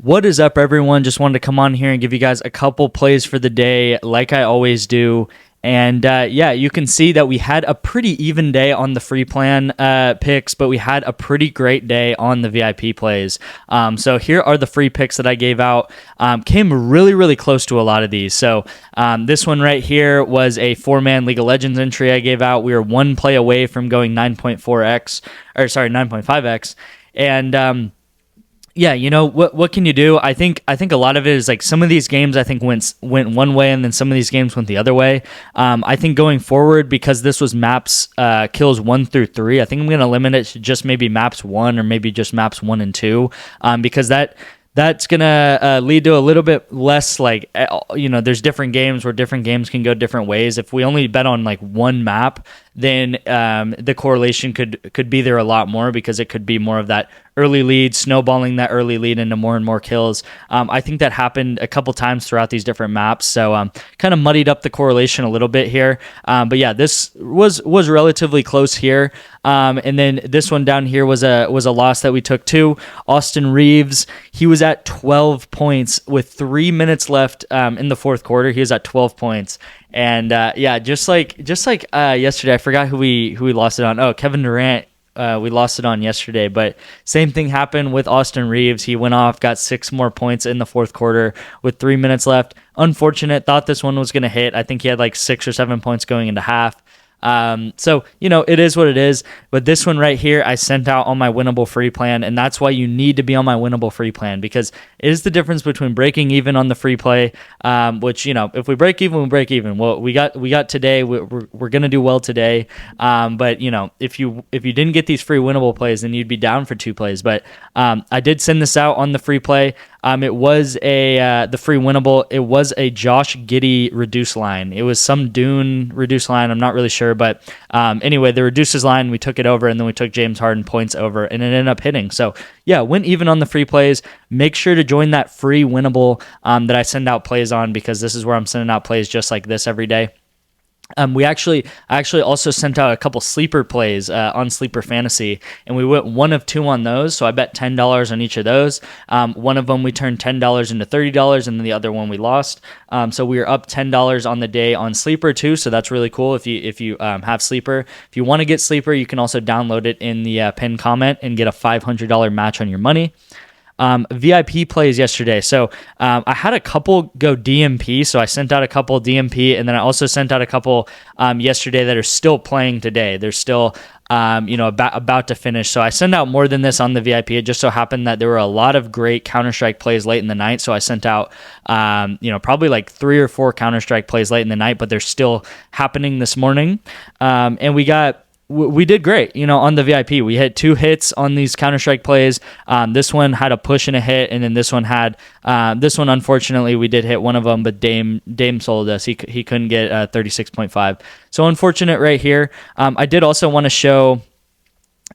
What is up, everyone? Just wanted to come on here and give you guys a couple plays for the day, like I always do. And yeah, you can see that we had a pretty even day on the free plan picks, but we had a pretty great day on the VIP plays. So here are the free picks that I gave out. Came really, really close to a lot of these. So this one right here was a 4-man League of Legends entry I gave out. We were one play away from going 9.5x. And yeah, you know what can you do? I think a lot of it is like some of these games I think went one way and then some of these games went the other way. I think going forward, because this was maps kills 1 through 3, I think I'm gonna limit it to just maybe maps 1 or maybe just maps 1 and 2, because that's gonna lead to a little bit less like there's different games where different games can go different ways. If we only bet on like one map, then the correlation could be there a lot more, because it could be more of that early lead, snowballing that early lead into more and more kills. I think that happened a couple times throughout these different maps, so kind of muddied up the correlation a little bit here. But yeah, this was relatively close here. And then this one down here was a loss that we took too. Austin Reeves, he was at 12 points with 3 minutes left in the fourth quarter. He was at 12 points. And yeah, just like yesterday, I forgot who we lost it on. Oh, Kevin Durant. We lost it on yesterday, but same thing happened with Austin Reeves. He went off, got 6 more points in the fourth quarter with 3 minutes left. Unfortunate. Thought this one was going to hit. I think he had like 6 or 7 points going into half. So, it is what it is. But this one right here, I sent out on my winnable free plan, and that's why you need to be on my winnable free plan, because it is the difference between breaking even on the free play, which, if we break even, we break even. Well, we got today. We're going to do well today. But if you didn't get these free winnable plays, then you'd be down for 2 plays. But, I did send this out on the free play. It was the free winnable. It was a Josh Giddey reduce line. It was some Dune reduce line. I'm not really sure, but anyway, the reduces line, we took it over, and then we took James Harden points over, and it ended up hitting. So yeah, went even on the free plays. Make sure to join that free winnable that I send out plays on, because this is where I'm sending out plays just like this every day. I actually also sent out a couple sleeper plays on Sleeper Fantasy, and we went 1 of 2 on those. So I bet $10 on each of those. One of them we turned $10 into $30, and then the other one we lost. So we were up $10 on the day on Sleeper too. So that's really cool if you have Sleeper. If you want to get Sleeper, you can also download it in the pinned comment and get a $500 match on your money. VIP plays yesterday. So I had a couple go DMP, so I sent out a couple DMP, and then I also sent out a couple yesterday that are still playing today. They're still about to finish. So I sent out more than this on the VIP. It just so happened that there were a lot of great Counter-Strike plays late in the night, so I sent out probably like 3 or 4 Counter-Strike plays late in the night, but they're still happening this morning. And we did great, on the VIP. We hit 2 hits on these Counter-Strike plays. This one had a push and a hit, and then this one unfortunately, we did hit one of them, but Dame sold us. He couldn't get 36.5. So unfortunate right here. I did also want to show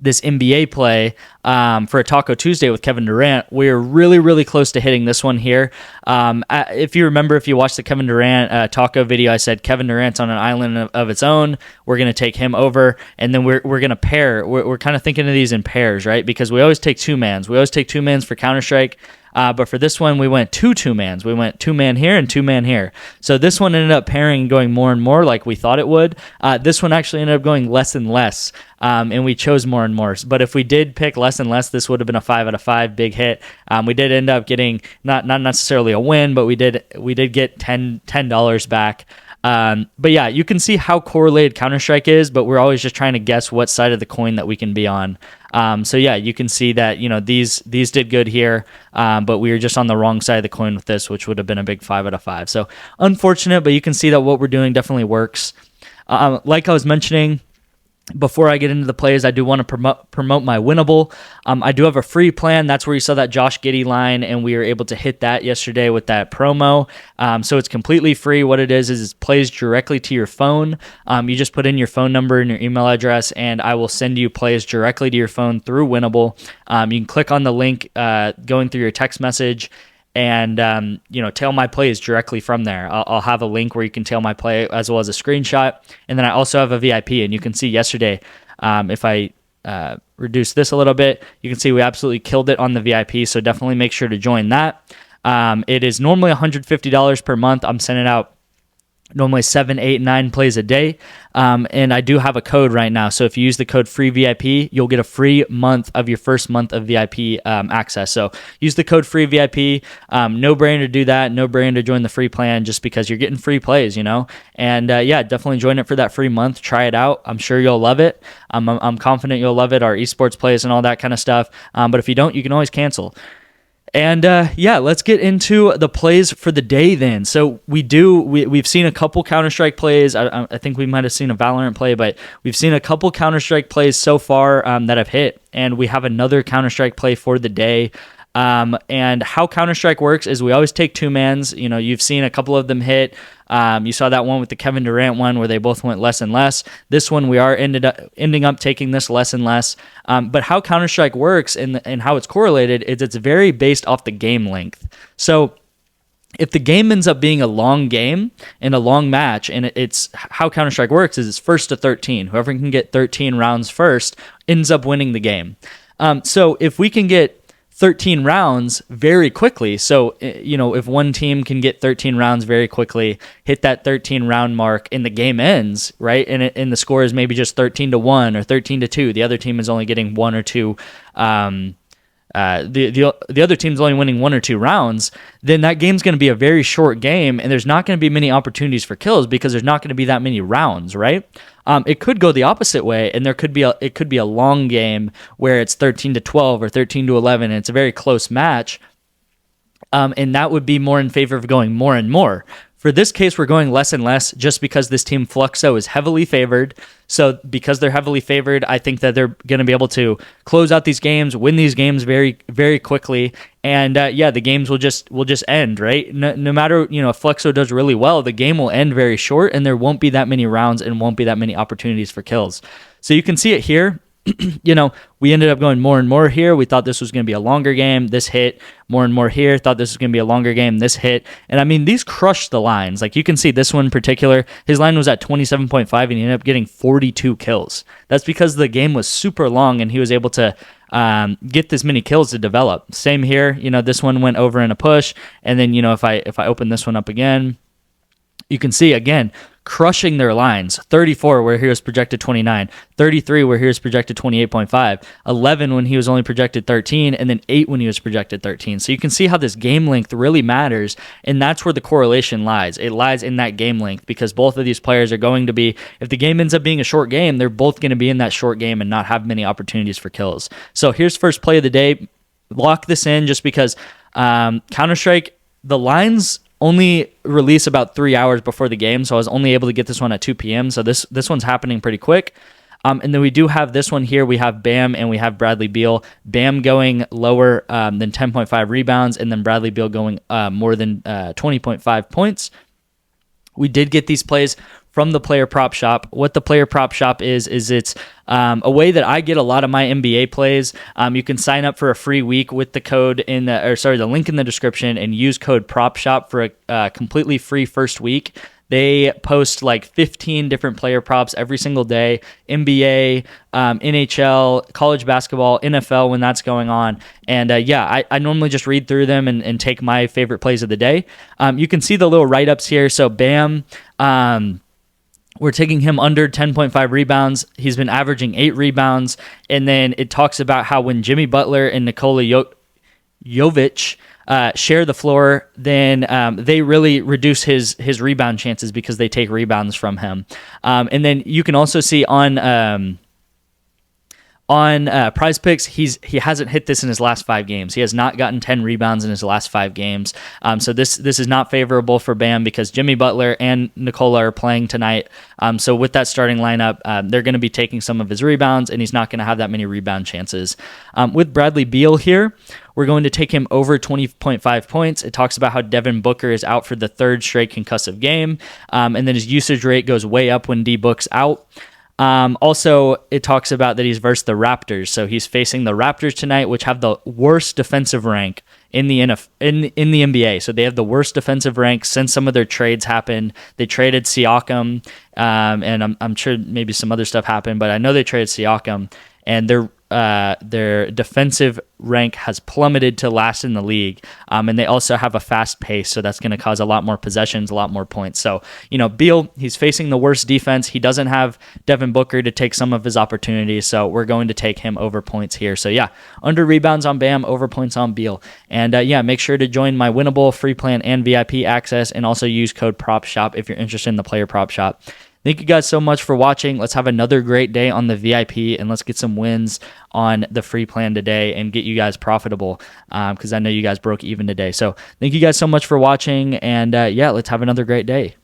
this NBA play for a Taco Tuesday with Kevin Durant. We are really, really close to hitting this one here. If you remember, if you watched the Kevin Durant Taco video, I said Kevin Durant's on an island of its own. We're going to take him over, and then we're going to pair. We're kind of thinking of these in pairs, right? Because we always take 2-mans. We always take 2-mans for Counter-Strike. But for this one, we went 2-2-mans. We went 2-man here and 2-man here. So this one ended up pairing and going more and more like we thought it would. This one actually ended up going less and less, and we chose more and more. But if we did pick less and less, this would have been a 5 out of 5 big hit. We did end up getting not necessarily a win, but we did get $10 back. But yeah, you can see how correlated Counter-Strike is, but we're always just trying to guess what side of the coin that we can be on. So yeah, you can see that, these did good here, but we were just on the wrong side of the coin with this, which would have been a big 5 out of 5. So unfortunate, but you can see that what we're doing definitely works. Like I was mentioning, before I get into the plays, I do want to promote my winnable. I do have a free plan. That's where you saw that Josh Giddey line, and we were able to hit that yesterday with that promo. So it's completely free. What it is it plays directly to your phone. You just put in your phone number and your email address, and I will send you plays directly to your phone through Winnable. You can click on the link going through your text message, and tail my plays directly from there. I'll have a link where you can tail my play as well as a screenshot, and then I also have a VIP, and you can see yesterday if I reduce this a little bit. You can see we absolutely killed it on the VIP, so definitely make sure to join that. It is normally $150 per month. I'm sending out normally 7, 8, 9 plays a day. And I do have a code right now. So if you use the code FREEVIP, you'll get a free month of your first month of VIP access. So use the code FREEVIP. No brainer to do that. No brainer to join the free plan just because you're getting free plays, you know? And yeah, definitely join it for that free month. Try it out. I'm sure you'll love it. I'm confident you'll love it, our esports plays and all that kind of stuff. But if you don't, you can always cancel. And yeah, let's get into the plays for the day then. So we've seen a couple Counter-Strike plays. I think we might have seen a Valorant play, but we've seen a couple Counter-Strike plays so far that have hit. And we have another Counter-Strike play for the day. And how Counter-Strike works is we always take two mans. You know, you've seen a couple of them hit. You saw that one with the Kevin Durant one where they both went less and less. This one, we are ending up taking this less and less. But how Counter-Strike works and how it's correlated is it's very based off the game length. So if the game ends up being a long game and a long match, and it's how Counter-Strike works is it's first to 13. Whoever can get 13 rounds first ends up winning the game. So if we can get 13 rounds very quickly. So, you know, if one team can get 13 rounds very quickly, hit that 13 round mark and the game ends, right? And the score is maybe just 13-1 or 13-2. The other team is only getting one or two. The other team's only winning 1 or 2 rounds, then that game's going to be a very short game, and there's not going to be many opportunities for kills because there's not going to be that many rounds, right? It could go the opposite way, and it could be a long game where it's 13-12 or 13-11, and it's a very close match, and that would be more in favor of going more and more. For this case, we're going less and less just because this team Fluxo is heavily favored. So because they're heavily favored, I think that they're going to be able to close out these games, win these games very, very quickly. And yeah, the games will just end, right? No matter, you know, if Fluxo does really well, the game will end very short and there won't be that many rounds and won't be that many opportunities for kills. So you can see it here. You know, we ended up going more and more here. We thought this was going to be a longer game. This hit. More and more here. Thought this was going to be a longer game. This hit. And I mean, these crushed the lines. Like you can see this one in particular, his line was at 27.5 and he ended up getting 42 kills. That's because the game was super long and he was able to get this many kills to develop. Same here. You know, this one went over in a push. And then, you know, if I open this one up again, you can see again, crushing their lines. 34 where he was projected 29, 33 where he was projected 28.5, 11 when he was only projected 13, and then 8 when he was projected 13. So you can see how this game length really matters, and that's where the correlation lies. It lies in that game length because both of these players are going to be, if the game ends up being a short game, they're both going to be in that short game and not have many opportunities for kills. So here's first play of the day. Lock this in just because Counter-Strike, the lines only release about 3 hours before the game, so I was only able to get this one at 2 p.m., so this one's happening pretty quick. And then we do have this one here. We have Bam and we have Bradley Beal. Bam going lower than 10.5 rebounds, and then Bradley Beal going more than 20.5 points. We did get these plays from the player prop shop. What the player prop shop is it's a way that I get a lot of my NBA plays. You can sign up for a free week with the code the link in the description and use code prop shop for a completely free first week. They post like 15 different player props every single day. NBA, NHL, college basketball, NFL when that's going on. And yeah, I normally just read through them and take my favorite plays of the day. You can see the little write-ups here. So Bam, we're taking him under 10.5 rebounds. He's been averaging 8 rebounds. And then it talks about how when Jimmy Butler and Nikola Jovic share the floor, then they really reduce his rebound chances because they take rebounds from him. And then you can also see on PrizePicks, he hasn't hit this in his last 5 games. He has not gotten 10 rebounds in his last 5 games. So this is not favorable for Bam because Jimmy Butler and Nikola are playing tonight. So with that starting lineup, they're going to be taking some of his rebounds, and he's not going to have that many rebound chances. With Bradley Beal here, we're going to take him over 20.5 points. It talks about how Devin Booker is out for the 3rd straight concussive game, and then his usage rate goes way up when D Book's out. Also, it talks about that he's versus the Raptors. So he's facing the Raptors tonight, which have the worst defensive rank in the NBA. So they have the worst defensive rank since some of their trades happened. They traded Siakam, and I'm sure maybe some other stuff happened, but I know they traded Siakam. and their defensive rank has plummeted to last in the league, and they also have a fast pace, so that's going to cause a lot more possessions, a lot more points. So, Beal, he's facing the worst defense. He doesn't have Devin Booker to take some of his opportunities, so we're going to take him over points here. So, yeah, under rebounds on Bam, over points on Beal. And, make sure to join my winnable free plan and VIP access, and also use code PropShop if you're interested in the player prop shop. Thank you guys so much for watching. Let's have another great day on the VIP, and let's get some wins on the free plan today and get you guys profitable, because I know you guys broke even today. So thank you guys so much for watching, and let's have another great day.